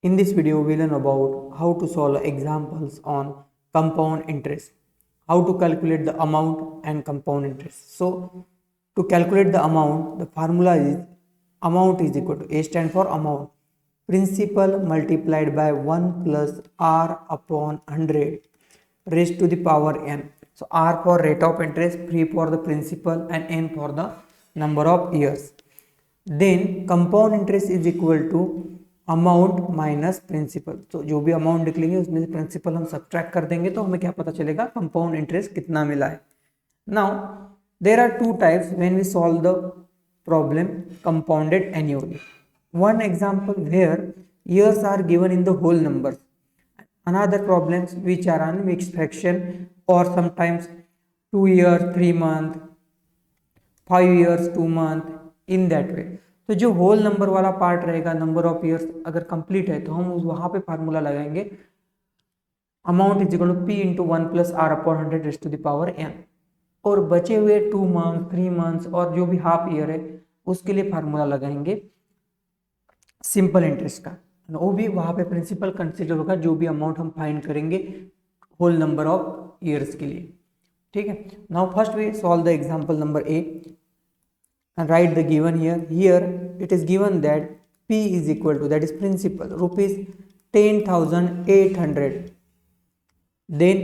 In this video, we learn about how to solve examples on compound interest, how to calculate the amount and compound interest. So, to calculate the amount, the formula is amount is equal to A stand for amount, principal multiplied by 1 plus R upon 100 raised to the power n. So, R for rate of interest, P for the principal and n for the number of years. Then compound interest is equal to amount minus principal. तो जो भी amount निकलेंगे उसमें से principal हम subtract कर देंगे तो हमें क्या पता चलेगा कंपाउंड इंटरेस्ट कितना मिला है. Now there are two types when we solve the problem compounded annually. One example where years are given in the whole numbers, another problems which are on mixed fraction or sometimes 2 years 3 month 5 years 2 month in that way. तो जो whole number वाला part रहेगा number of years अगर complete है तो हम उस वहां पे फार्मूला लगाएंगे amount is equal to P into 1 plus R upon 100 raise to the power n. और बचे हुए 2 मंथ 3 मंथ्स और जो भी हाफ ईयर है उसके लिए फार्मूला लगाएंगे सिंपल इंटरेस्ट का. वो भी वहां पे प्रिंसिपल कंसिडर होगा जो भी अमाउंट हम फाइंड करेंगे होल नंबर ऑफ ईयर्स के लिए. ठीक है. Now first we solve the example number A and write the given here. Here it is given that P is equal to, that is principal, rupees 10,800. Then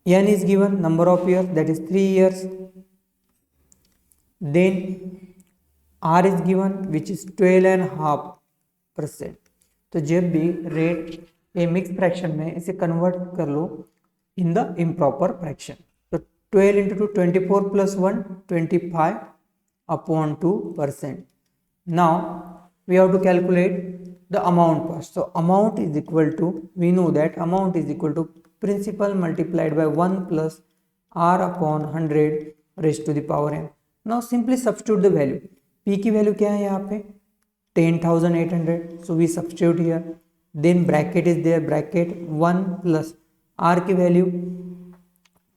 n is given, number of years, that is 3 years. Then R is given which is 12.5%. तो जब भी rate A mix fraction में इसे convert कर लो in the improper fraction. 12 into 2, 24 plus 1, 25 upon 2%. Now, we have to calculate the amount first. So, amount is equal to, we know that amount is equal to principal multiplied by 1 plus R upon 100 raised to the power n. Now, simply substitute the value. P की value क्या है यहाँ पे? 10,800. So, we substitute here. Then bracket is there, bracket 1 plus R की value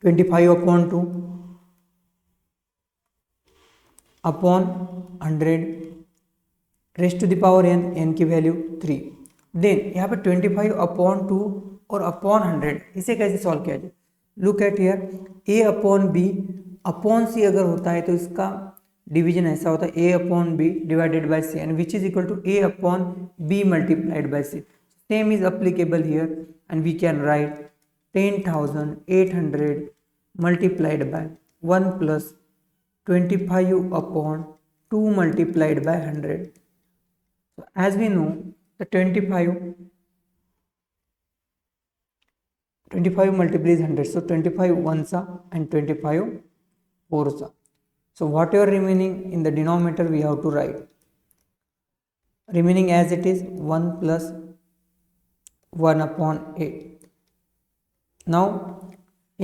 25 upon 2 upon 100 raised to the power n, n की value 3. Then यहाँ पे 25 upon 2 और अपॉन 100 इसे कैसे सॉल्व किया जाए. Look at here a upon b upon c अगर होता है तो इसका डिवीजन ऐसा होता है a upon b divided by c and which is equal to a upon b multiplied by c. Same is applicable here and we can write 10,800 multiplied by 1 plus 25 upon 2 multiplied by 100. So as we know the 25 multiplies 100, so 25 ones are and 25 fours are. So whatever remaining in the denominator we have to write remaining as it is 1 plus 1 upon 8. Now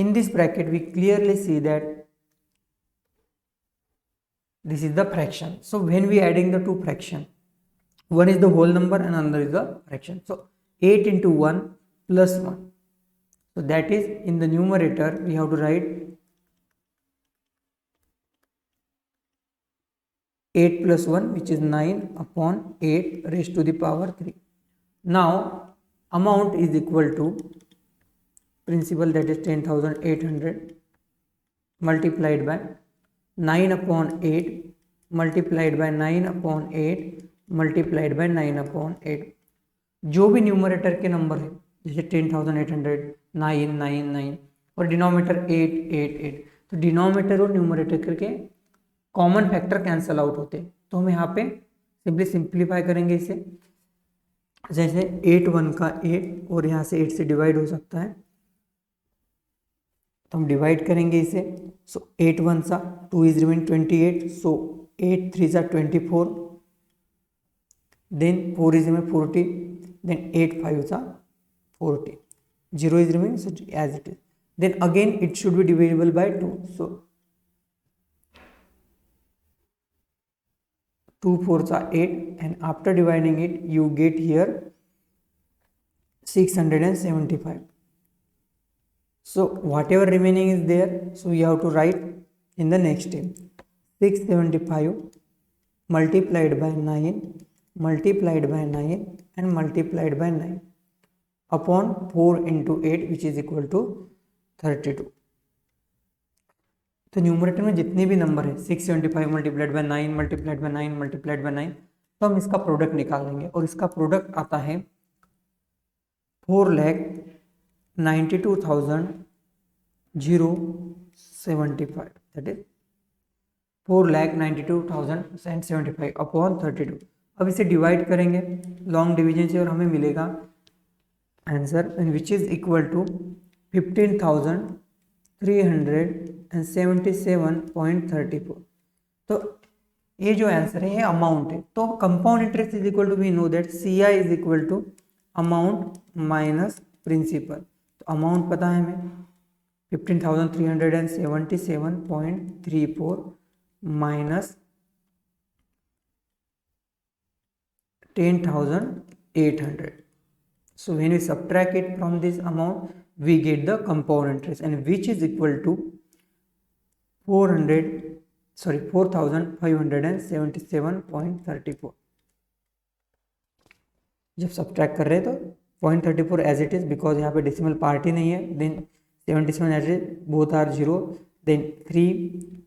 in this bracket we clearly see that this is the fraction. So when we adding the two fraction, one is the whole number and another is the fraction. So 8 into 1 plus 1. So that is in the numerator we have to write 8 plus 1 which is 9 upon 8 raised to the power 3. Now amount is equal to principal, that is 10,800 multiplied by 9 upon 8 multiplied by 9 upon 8 multiplied by 9 upon 8. जो भी numerator के number है जैसे 10,800 9 9 9 और denominator 8 8 8 तो denominator और numerator करके common factor cancel out होते हैं. तो हम यहाँ पे सिंपली सिंप्लीफाई करेंगे इसे. जैसे 8 1 का 8 और यहाँ से 8 से डिवाइड हो सकता है तो हम डिवाइड करेंगे इसे. सो 8 1 सा 2 इज रिमेन 28. सो 8 3 सा 24. Then 4 is remain 40. देन 8 5 सा 40. 0 is remain as it is. Then again it should be dividable by 2. So 2 4 सा 8 and after dividing it you get here 675. So whatever remaining is there, so we have to write in the next step 675 multiplied by 9 multiplied by 9 and multiplied by 9 upon 4 into 8 which is equal to 32. तो numerator में जितने भी number है 675 multiplied by 9 multiplied by 9 multiplied by 9, तो हम इसका product निकाल लेंगे और इसका प्रोडक्ट आता है 4,92,075, दैट इज 4,92,075 अपॉन 32. अब इसे डिवाइड करेंगे लॉन्ग डिवीजन से और हमें मिलेगा answer which is equal to 15,377.34. तो ये जो आंसर है ये अमाउंट है. तो compound interest is equal to we know that C I is equal to amount minus principal. तो अमाउंट पता है हमें 15,377.34 minus 10,800. So when we subtract it from this amount, we get the compound interest, and which is equal to 4,577.34. जब subtract कर रहे हैं तो 0.34 as it is, because यहाँ पे डेसिमल पार्ट ही नहीं है. Then 77 as it, both are 0. Then 3,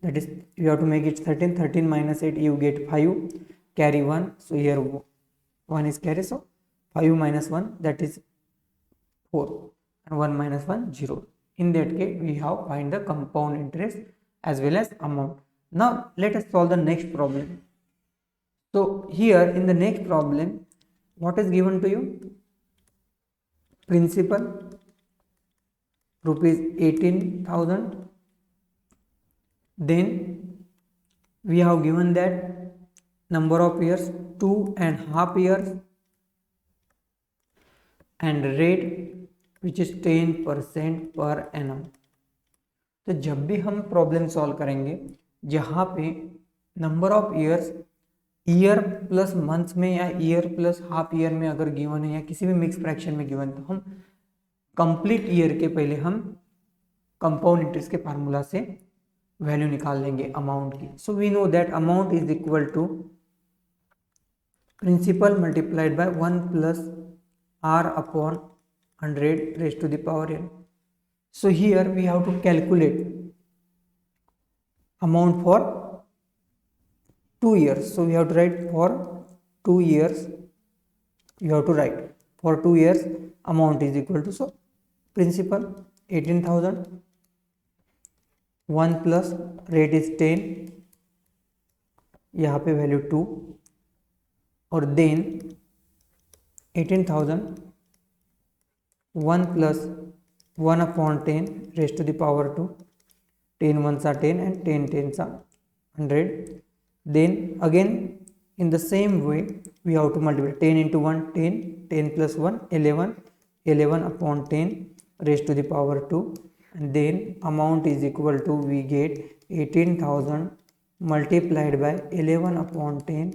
that is you have to make it 13 minus 8 you get 5, carry 1, so here 1 is carry, so 5 minus 1 that is 4 and 1 minus 1 0. In that case we have find the compound interest as well as amount. Now let us solve the next problem. So here in the next problem, what is given to you? Principal rupees 18,000. Then we have given that number of years 2.5 years and rate which is 10% per annum. तो जब भी हम problem solve करेंगे जहाँ पे number of years year plus months में या year plus half year में अगर गिवन है या किसी भी मिक्स फ्रैक्शन में गिवन, तो हम कंप्लीट ईयर के पहले हम कंपाउंड इंटरेस्ट के फार्मूला से वैल्यू निकाल लेंगे अमाउंट की. So we know that amount is equal to principal multiplied by 1 plus r upon 100 raised to the power n. So here we have to calculate amount for 2 years. So we have to write for 2 years. You have to write for 2 years amount is equal to, so principal 18,000, 1 plus rate is 10, यहाँ पे value 2 और then 18,000 1 plus 1 upon 10 raised to the power 2, 10 ones are 10 and 10 tens are 100. Then again in the same way we have to multiply 10 into 1 10, 10 plus 1 11, 11 upon 10 raised to the power 2, and then amount is equal to we get 18,000 multiplied by 11 upon 10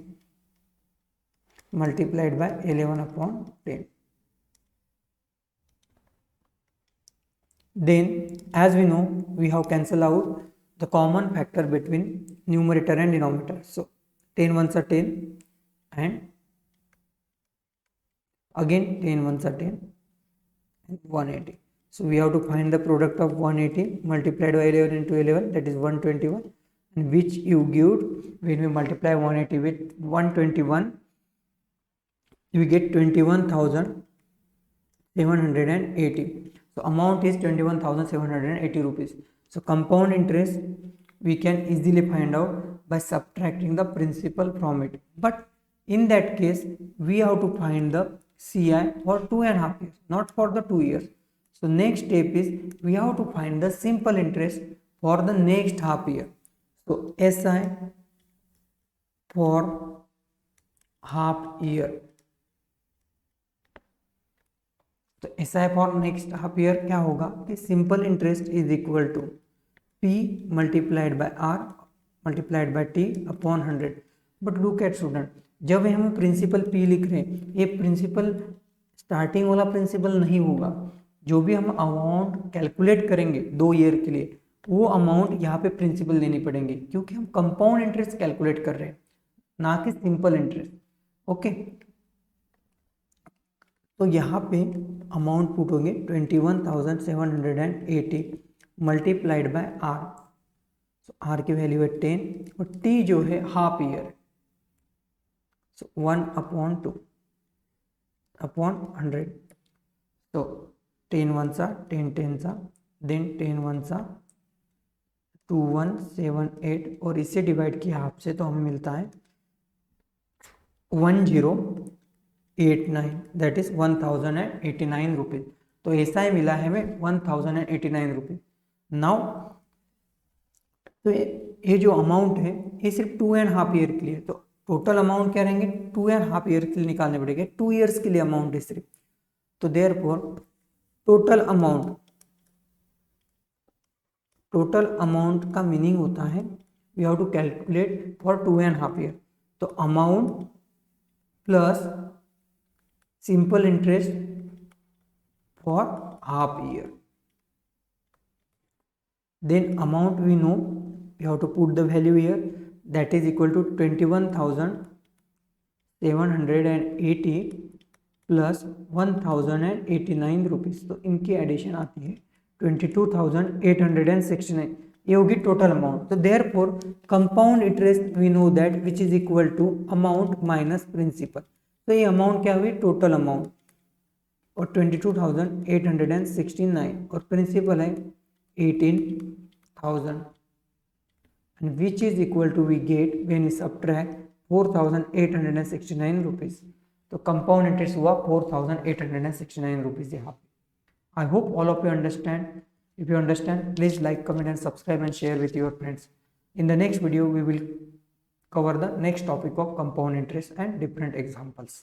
multiplied by 11 upon 10. Then as we know we have cancel out the common factor between numerator and denominator. So 10 ones are 10 and again 10 ones are 10 and 180. So we have to find the product of 180 multiplied by 11 into 11, that is 121, and which you give when we multiply 180 with 121, you get 21,780. So amount is 21,780 rupees. So compound interest we can easily find out by subtracting the principal from it. But in that case we have to find the CI for 2.5 years, not for the 2 years. So next step is we have to find the simple interest for the next half year. So SI for half year. तो S I for next half year क्या होगा कि simple interest is equal to P multiplied by R multiplied by T upon 100. But look at student, जब हम principal P लिख रहे हैं ये प्रिंसिपल स्टार्टिंग वाला प्रिंसिपल नहीं होगा. जो भी हम अमाउंट कैलकुलेट करेंगे 2 ईयर के लिए वो अमाउंट यहाँ पे प्रिंसिपल देनी पड़ेंगे, क्योंकि हम कंपाउंड इंटरेस्ट कैलकुलेट कर रहे हैं ना कि सिंपल इंटरेस्ट. ओके, तो यहाँ पे अमाउंट पुट होंगे 21,780 multiplied by R. So R की वैल्यू है 10 और टी जो है हाफ ईयर, सो 1/2 अपॉन 100। तो 10 1 सा 10 10 सा, देन 10 1 सा 2178 और इससे डिवाइड किया हाफ से तो हमें मिलता है 1089, दैट इज 1089 रुपीज। तो ऐसा ही मिला है हमें 1089 रुपीज। नाउ तो ये जो अमाउंट है ये सिर्फ 2.5 ईयर के लिए, तो टोटल अमाउंट क्या रहेंगे 2.5 ईयर के लिए निकालने पड़ेंगे, 2 ईयर्स के लिए अमाउंट है सिर्फ। तो देयरफॉर टोटल अमाउंट का मीनिंग होता है we have to calculate for 2.5 year. तो amount plus simple interest for half year, then amount we know we have to put the value here, that is equal to 21,780 plus 1089 rupees. तो इनकी addition आती है 22,869, ये होगी total amount. तो therefore compound interest we know that which is equal to amount minus principal. तो ये amount क्या हुई टोटल अमाउंट और 22,869 और प्रिंसिपल है 18,000 and which is equal to we get when we subtract 4,869 rupees। तो कंपाउंड इंटरेस्ट हुआ 4,869 रुपीज यहाँ पे। I hope all of you understand. If you understand please like comment and subscribe and share with your friends. In the next video we will cover the next topic of compound interest and different examples.